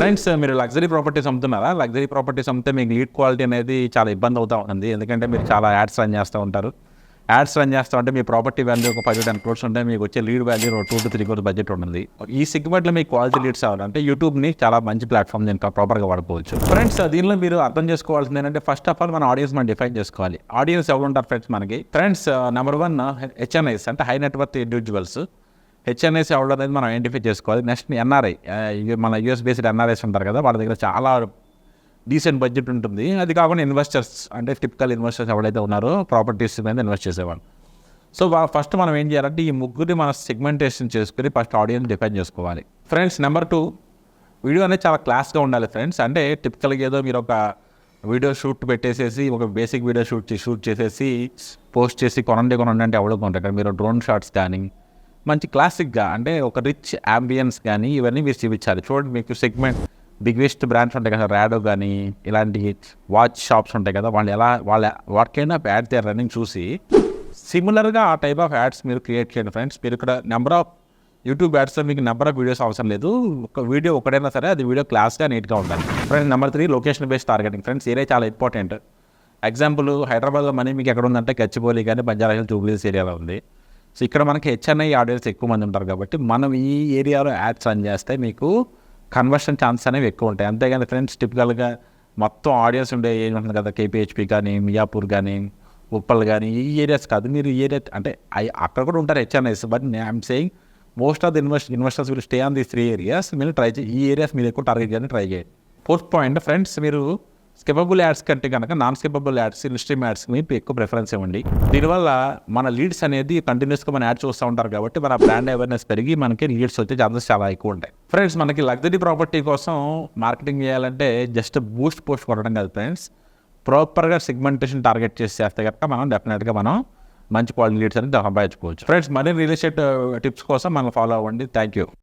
Friends, మీరు luxury properties అమ్ముతున్నారా? Luxury properties అమ్మితే మీకు లీడ్ క్వాలిటీ అనేది చాలా ఇబ్బంది అవుతూ ఉంటుంది. ఎందుకంటే మీరు చాలా యాడ్స్ రన్ చేస్తూ ఉంటారు. యాడ్స్ రన్ చేస్తూ ఉంటే మీ ప్రాపర్టీ వాల్యూ ఒక 10-10 crores ఉంటే మీకు వచ్చే లీడ్ వాల్యూ 2-3 crores బడ్జెట్ ఉంటుంది. ఈ సెగ్మెంట్లో మీకు క్వాలిటీ లీడ్స్ అవ్వాలంటే యూట్యూబ్ని చాలా మంచి ప్లాట్ఫామ్ దీనికి ప్రాపర్గా వాడుకోవచ్చు. ఫ్రెండ్స్, దీనిలో మీరు అర్థం చేసుకోవాల్సింది ఏంటంటే ఫస్ట్ ఆఫ్ ఆల్ మన ఆడియన్స్ మనం డిఫైన్ చేసుకోవాలి. ఆడియన్స్ ఎవరు ఉంటారు ఫ్రెండ్స్ మనకి? ఫ్రెండ్స్, నెంబర్ 1 హెచ్ఎన్ఐస్ అంటే హై నెట్వర్త్ ఇండివిజువల్స్. హెచ్ఎన్ఐస్ ఎవరు అనేది మనం ఐడెంటిఫై చేసుకోవాలి. నెక్స్ట్ ఎన్ఆర్ఐ, మన యూఎస్ బేస్డ్ ఎన్ఆర్ఐస్ ఉంటారు కదా, వాళ్ళ దగ్గర చాలా డీసెంట్ బడ్జెట్ ఉంటుంది. అది కాకుండా ఇన్వెస్టర్స్ అంటే టిపికల్ ఇన్వెస్టర్స్ ఎవరైతే ఉన్నారో ప్రాపర్టీస్ మీద ఇన్వెస్ట్ చేసేవాళ్ళు. సో ఫస్ట్ మనం ఏం చేయాలంటే ఈ ముగ్గురిని మన సెగ్మెంటేషన్ చేసుకుని ఫస్ట్ ఆడియన్స్ డిఫైన్ చేసుకోవాలి. ఫ్రెండ్స్, నెంబర్ 2 వీడియో అనేది చాలా క్లాస్గా ఉండాలి ఫ్రెండ్స్. అంటే టిపికల్గా ఏదో మీరు ఒక వీడియో షూట్ పెట్టేసేసి ఒక బేసిక్ వీడియో షూట్ చేసేసి పోస్ట్ చేసి కొనండి అంటే ఎవడో కొంటారు. మీరు డ్రోన్ షాట్స్ కానీ మంచి క్లాసిక్గా అంటే ఒక రిచ్ అంబియన్స్ కానీ ఇవన్నీ మీరు చూపించాలి. చూడండి, మీకు సెగ్మెంట్ బిగ్గెస్ట్ బ్రాండ్స్ ఉంటాయి కదా, ర్యాడో కానీ ఇలాంటి వాచ్ షాప్స్ ఉంటాయి కదా, వాటికైనా యాడ్ దే రన్నింగ్ చూసి సిమిలర్గా ఆ టైప్ ఆఫ్ యాడ్స్ మీరు క్రియేట్ చేయండి ఫ్రెండ్స్. మీరు ఇక్కడ నెంబర్ ఆఫ్ యూట్యూబ్ యాడ్స్లో మీకు నెంబర్ ఆఫ్ వీడియోస్ అవసరం లేదు. ఒక వీడియో ఒకటైనా సరే అది వీడియో క్లాస్గా నీట్గా ఉండాలి. Friends, number 3 location based targeting. Friends, area చాలా ఇంపార్టెంట్. ఎగ్జాంపుల్, హైదరాబాద్లో మనీ మీకు ఎక్కడ ఉందంటే గచ్చిబౌలి కానీ బంజారాహిల్స్ జూబ్లీహిల్స్ ఏరియాలో ఉంది. సో ఇక్కడ మనకి హెచ్ఎన్ఐ ఆడియన్స్ ఎక్కువ మంది ఉంటారు కాబట్టి మనం ఈ ఏరియాలో యాడ్స్ రన్ చేస్తే మీకు కన్వర్షన్ ఛాన్సెస్ అనేవి ఎక్కువ ఉంటాయి. అంతేగాని ఫ్రెండ్స్, టిపికల్గా మొత్తం ఆడియన్స్ ఉండే ఏరియా ఉంటుంది కదా, కేపీహెచ్పి కానీ మియాపూర్ కానీ ఉప్పల్ కానీ ఈ ఏరియాస్ కాదు. మీరు ఈ ఏరియా అంటే అక్కడ కూడా ఉంటారు HNIs, but I'm saying most of the investors will stay on the 3 areas. మీరు ట్రై చేయి, ఈ ఏరియాస్ మీరు ఎక్కువ టార్గెట్ చేయడానికి ట్రై చేయండి. 4th పాయింట్ ఫ్రెండ్స్, మీరు స్కిపబుల్ యాడ్స్ కంటే కనుక నాన్ స్కిపబుల్ యాడ్స్, ఇన్స్ట్రీమ్ యాడ్స్కి మీరు ఎక్కువ ప్రిఫరెన్స్ ఇవ్వండి. దీనివల్ల మన లీడ్స్ అనేది కంటిన్యూస్గా మన యాడ్ చూస్తూ ఉంటారు కాబట్టి మన బ్రాండ్ అవేర్నెస్ పెరిగి మనకి లీడ్స్ వచ్చే ఛాన్సెస్ చాలా ఎక్కువ ఉంటాయి. ఫ్రెండ్స్, మనకి లగ్జరీ ప్రాపర్టీ కోసం మార్కెటింగ్ చేయాలంటే జస్ట్ బూస్ట్ పోస్ట్ కొట్టడం కాదు ఫ్రెండ్స్, ప్రాపర్గా సెగ్మెంటేషన్ టార్గెట్ చేస్తే కనుక మనం డెఫినెట్గా మనం మంచి క్వాలిటీ లీడ్స్ అనేది సంపాదించుకోవచ్చు. ఫ్రెండ్స్, మరిన్ని రియల్ ఎస్టేట్ టిప్స్ కోసం మనం ఫాలో అవ్వండి. Thank you.